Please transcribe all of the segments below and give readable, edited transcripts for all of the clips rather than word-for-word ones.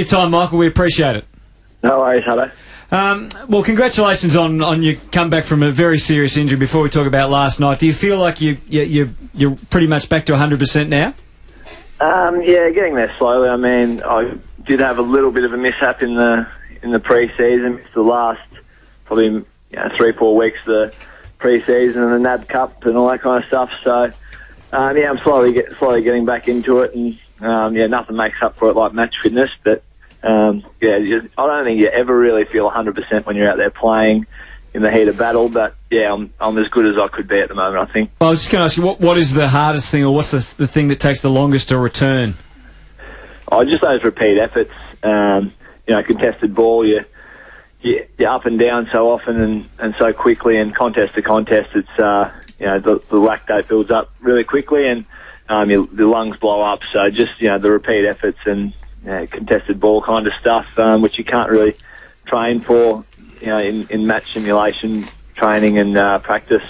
your time, Michael. We appreciate it. No worries, hello. Well, congratulations on your comeback from a very serious injury. Before we talk about last night, do you feel like you're pretty much back to 100% now? Yeah, getting there slowly. I mean, I did have a little bit of a mishap in the pre-season. Missed the last probably 3-4 weeks of the pre-season and the NAB Cup and all that kind of stuff. So, I'm slowly getting back into it, and nothing makes up for it like match fitness. But I don't think you ever really feel 100% when you're out there playing in the heat of battle. But yeah, I'm as good as I could be at the moment, I think. Well, I was just going to ask you, what is the hardest thing, or what's the thing that takes the longest to return? Oh, just those repeat efforts. Contested ball, you're up and down so often and so quickly, and contest to contest, it's the lactate builds up really quickly, and the lungs blow up. So just the repeat efforts and contested ball kind of stuff, which you can't really train for, in match simulation training and practice.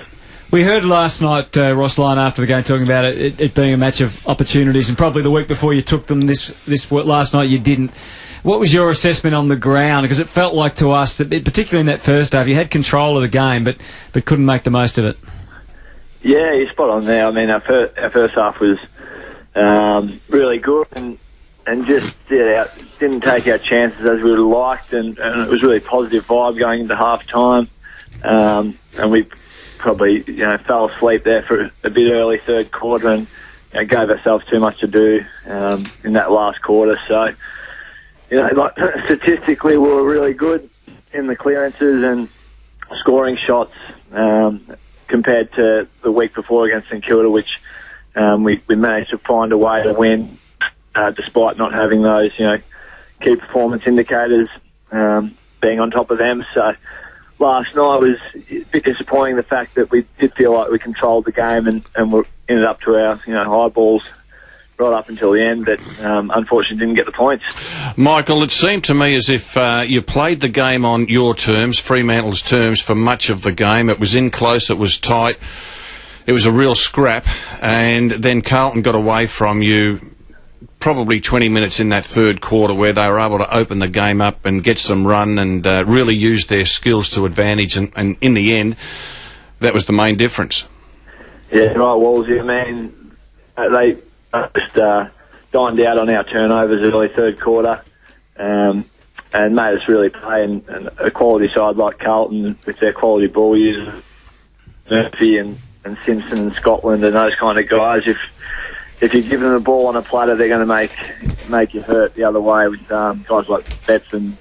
We heard last night Ross Lyon after the game talking about it being a match of opportunities, and probably the week before you took them, this last night you didn't. What was your assessment on the ground? Because it felt like to us that, particularly in that first half, you had control of the game, but couldn't make the most of it. Yeah, you're spot on there. I mean, our first half was really good, and just didn't take our chances as we would have liked, and it was really positive vibe going into half time. And we probably fell asleep there for a bit early third quarter, and gave ourselves too much to do in that last quarter. So, statistically, we were really good in the clearances and scoring shots compared to the week before against St Kilda, which we managed to find a way to win despite not having those key performance indicators being on top of them. So last night was a bit disappointing, the fact that we did feel like we controlled the game and we ended up to our eyeballs right up until the end, but unfortunately didn't get the points. Michael, it seemed to me as if you played the game on your terms, Fremantle's terms, for much of the game. It was in close, it was tight, it was a real scrap, and then Carlton got away from you probably 20 minutes in that third quarter, where they were able to open the game up and get some run and really use their skills to advantage, and in the end, that was the main difference. Yeah, right, Wolsey. I mean, they just dined out on our turnovers early third quarter and made us really play, and a quality side like Carlton with their quality ball users, Murphy and Simpson and Scotland and those kind of guys, if you give them the ball on a platter, they're going to make you hurt the other way with guys like Betts and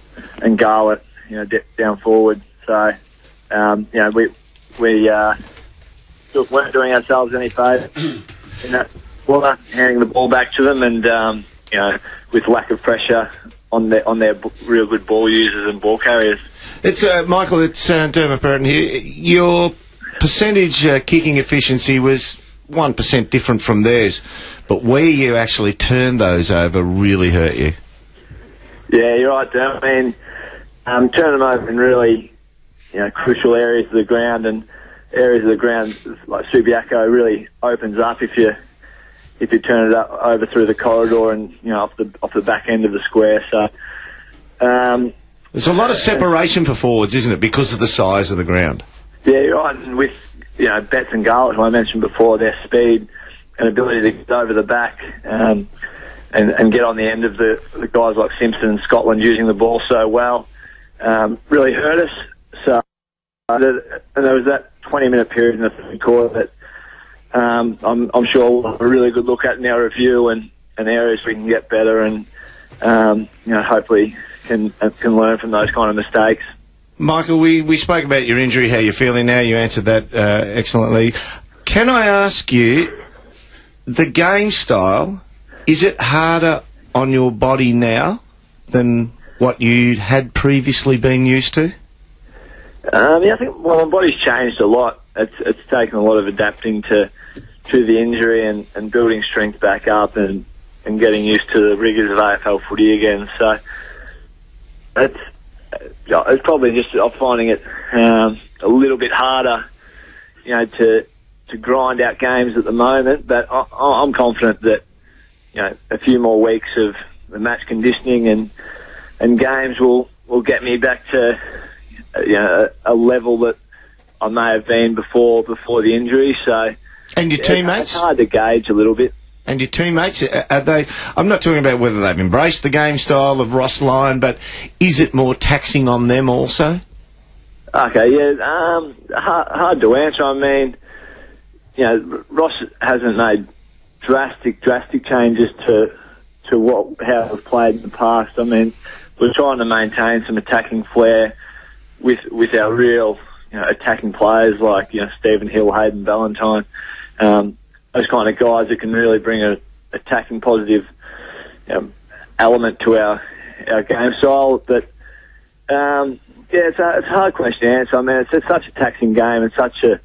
Garlett, down forward. So, we weren't doing ourselves any favour in that quarter, handing the ball back to them, and with lack of pressure on their real good ball users and ball carriers. It's Michael. It's Dermot Burton here. Your percentage kicking efficiency was 1% different from theirs, but where you actually turned those over really hurt you. Yeah, you're right, Dan. I mean, turn them over in really, crucial areas of the ground, and areas of the ground like Subiaco really opens up if you turn it over through the corridor and off the back end of the square. So there's a lot of separation for forwards, isn't it, because of the size of the ground? Yeah, you're right. And with Betts and Garlett, who I mentioned before, their speed and ability to get over the back and get on the end of the guys like Simpson and Scotland using the ball so well really hurt us. So and there was that 20-minute period in the third quarter that I'm sure we'll have a really good look at in our review and areas we can get better, and hopefully can learn from those kind of mistakes. Michael, we spoke about your injury, how you're feeling now. You answered that excellently. Can I ask you, the game style, is it harder on your body now than what you had previously been used to? I think my body's changed a lot. It's taken a lot of adapting to the injury and building strength back up and getting used to the rigours of AFL footy again. So it's probably just I'm finding it a little bit harder, to grind out games at the moment. But I'm confident that a few more weeks of the match conditioning and games will get me back to a level that I may have been before the injury. So, and your teammates? It's hard to gauge a little bit. And your teammates, are they? I'm not talking about whether they've embraced the game style of Ross Lyon, but is it more taxing on them also? Okay, yeah, hard to answer. I mean, Ross hasn't made drastic changes to how we've played in the past. I mean, we're trying to maintain some attacking flair with our real attacking players like Stephen Hill, Hayden Ballantyne, those kind of guys that can really bring a attacking positive element to our game style. But it's a hard question to answer. I mean, it's such a taxing game and such a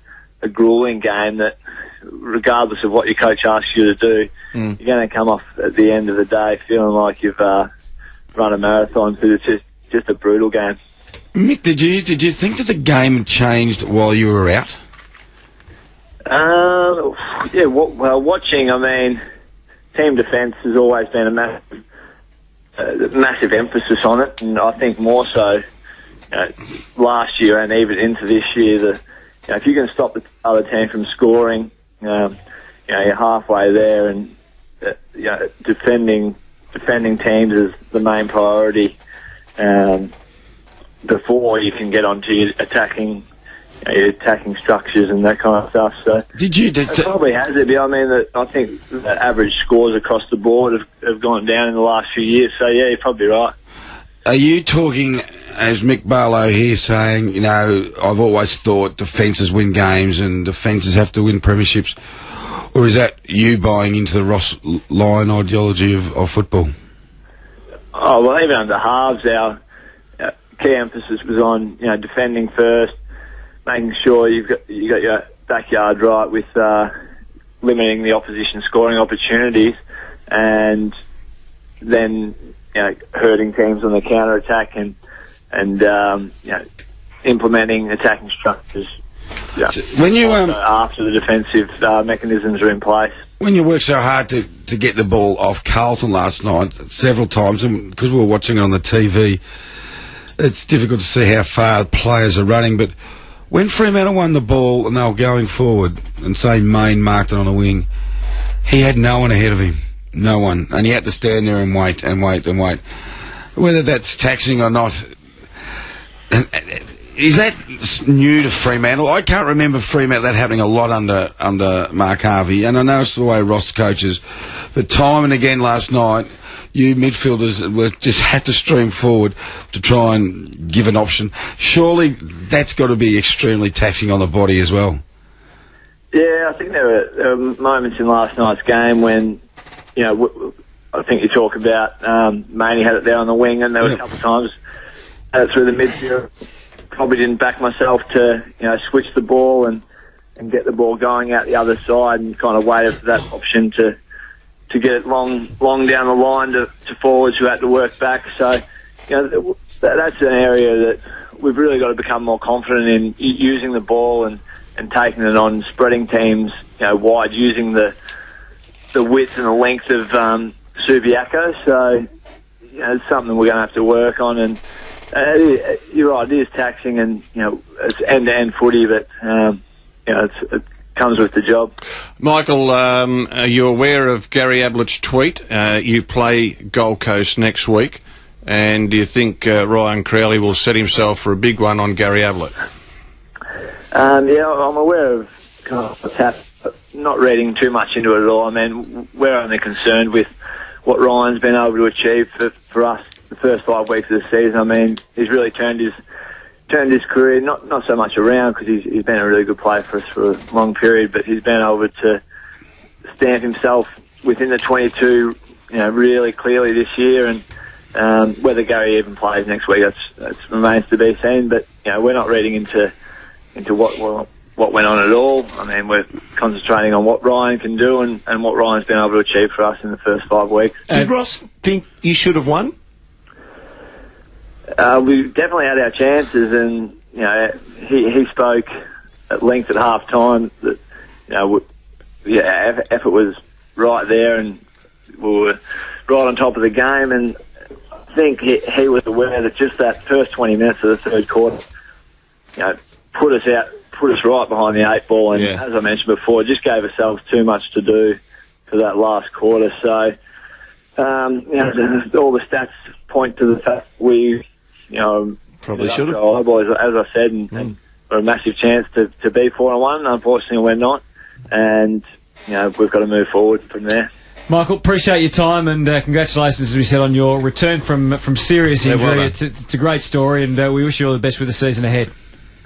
grueling game that regardless of what your coach asks you to do, you're going to come off at the end of the day feeling like you've run a marathon, because it's just a brutal game. Mick, did you think that the game had changed while you were out? Well, watching, I mean, team defence has always been a massive emphasis on it, and I think more so last year and even into this year. If you can stop the other team from scoring, you're halfway there, and defending teams is the main priority before you can get onto your attacking structures and that kind of stuff. So it probably has it. I mean, I think the average scores across the board have gone down in the last few years. So yeah, you're probably right. Are you talking as Mick Barlow here saying, I've always thought defences win games and defences have to win premierships? Or is that you buying into the Ross Lyon ideology of football? Oh, well, even under halves, our key emphasis was on, defending first, making sure you got your backyard right with limiting the opposition scoring opportunities, and then hurting teams on the counter attack and implementing attacking structures. Yeah. When you after the defensive mechanisms are in place. When you work so hard to get the ball off Carlton last night several times, and because we were watching it on the TV, it's difficult to see how far players are running. But when Fremantle won the ball and they were going forward, and say Mayne marked it on a wing, he had no one ahead of him, no one, and he had to stand there and wait and wait and wait. Whether that's taxing or not. Is that new to Fremantle? I can't remember Fremantle that happening a lot under Mark Harvey, and I know it's the way Ross coaches, but time and again last night, you midfielders just had to stream forward to try and give an option. Surely that's got to be extremely taxing on the body as well. Yeah, I think there were moments in last night's game when, I think you talk about Maney had it there on the wing, and there were a couple of times through the midfield. Probably didn't back myself to switch the ball and get the ball going out the other side, and kind of waited for that option to get it long down the line to forwards who had to work back. So that's an area that we've really got to become more confident in, using the ball and taking it on, spreading teams wide, using the width and the length of Subiaco. So it's something we're going to have to work on. And you're right, it is taxing, and it's end-to-end footy, but it comes with the job. Michael, are you aware of Gary Ablett's tweet? You play Gold Coast next week, and do you think Ryan Crowley will set himself for a big one on Gary Ablett? Yeah, I'm aware of kind of what's happened, but not reading too much into it at all. I mean, we're only concerned with what Ryan's been able to achieve for us the first 5 weeks of the season. I mean, he's really turned his career not so much around, because he's been a really good player for us for a long period, but he's been able to stamp himself within the 22, really clearly this year. And whether Gary even plays next week, that remains to be seen. But we're not reading into what went on at all. I mean, we're concentrating on what Ryan can do and what Ryan's been able to achieve for us in the first 5 weeks. Did Ross think you should have won? We definitely had our chances, and he spoke at length at half time that effort was right there, and we were right on top of the game. And think he was aware that just that first 20 minutes of the third quarter, put us right behind the 8 ball, and as I mentioned before, just gave ourselves too much to do for that last quarter. So, all the stats point to the fact we, probably should have. As I said, and a massive chance to be 4-1. Unfortunately, we're not, and we've got to move forward from there. Michael, appreciate your time, and congratulations, as we said, on your return from serious injury. Well, it's a great story, and we wish you all the best with the season ahead.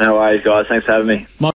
No worries, guys. Thanks for having me.